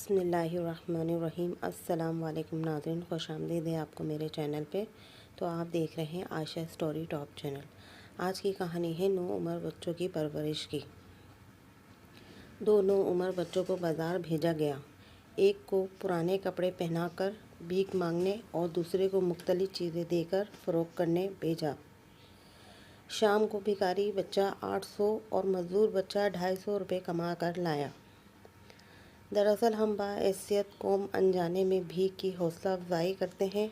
बिस्मिल्लाहिर्रहमानिर्रहीम। अस्सलाम वालेकुम नाज़रीन, खुश आमदीद है आपको मेरे चैनल पे। तो आप देख रहे हैं आयशा स्टोरी टॉप चैनल। आज की कहानी है नो उम्र बच्चों की परवरिश की। दो नो उम्र बच्चों को बाज़ार भेजा गया। एक को पुराने कपड़े पहनाकर भीख मांगने और दूसरे को मुख्तलिफ चीज़ें देकर फ़रोख्त करने भेजा। शाम को भिखारी बच्चा 800 और मज़दूर बच्चा 250 रुपये कमा कर लाया। दरअसल हम बाहैसियत कौम अनजाने में भीख की हौसला अफजाई करते हैं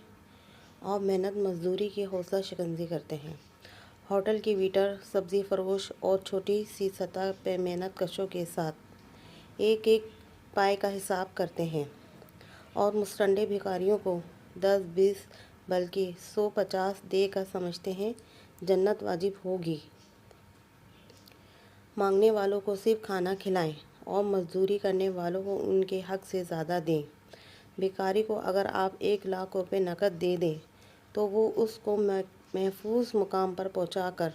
और मेहनत मजदूरी की हौसला शिकंजी करते हैं। होटल की वेटर, सब्ज़ी फरोश और छोटी सी सतह पे मेहनत कशों के साथ एक एक पाए का हिसाब करते हैं और मुस्टंडे भिखारियों को 10-20 बल्कि 100-50 दे कर समझते हैं जन्नत वाजिब होगी। मांगने वालों को सिर्फ खाना खिलाएं और मजदूरी करने वालों को उनके हक से ज़्यादा दें। भिखारी को अगर आप 1 लाख रुपए नकद दे दें तो वो उसको महफूज मुकाम पर पहुंचाकर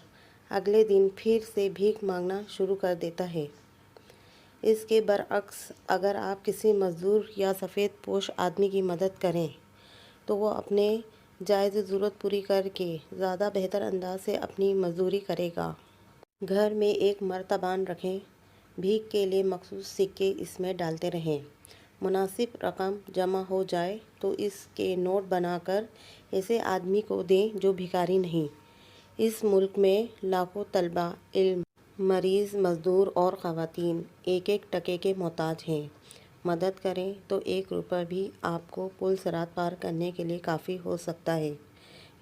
अगले दिन फिर से भीख मांगना शुरू कर देता है। इसके बरअक्स अगर आप किसी मजदूर या सफ़ेद पोश आदमी की मदद करें तो वो अपने जायज़ ज़रूरत पूरी करके ज़्यादा बेहतर अंदाज से अपनी मजदूरी करेगा। घर में एक मर्तबान रखें, भीख के लिए मखसूस सिक्के इसमें डालते रहें। मुनासिब रकम जमा हो जाए तो इसके नोट बनाकर ऐसे आदमी को दें जो भिखारी नहीं। इस मुल्क में लाखों तलबा इल्म, मरीज़, मज़दूर और ख़वातीन एक एक टके के मोहताज हैं। मदद करें तो 1 रुपया भी आपको पुल सिरात पार करने के लिए काफ़ी हो सकता है।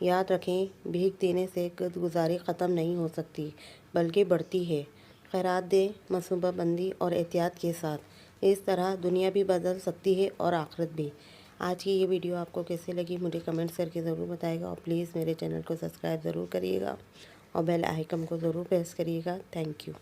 याद रखें, भीख देने से गुज़ारी ख़त्म नहीं हो सकती बल्कि बढ़ती है। खैरात दें मनसूबा बंदी और एहतियात के साथ। इस तरह दुनिया भी बदल सकती है और आखिरत भी। आज की ये वीडियो आपको कैसे लगी मुझे कमेंट्स करके ज़रूर बताइएगा और प्लीज़ मेरे चैनल को सब्सक्राइब ज़रूर करिएगा और बेल आइकन को ज़रूर प्रेस करिएगा। Thank you.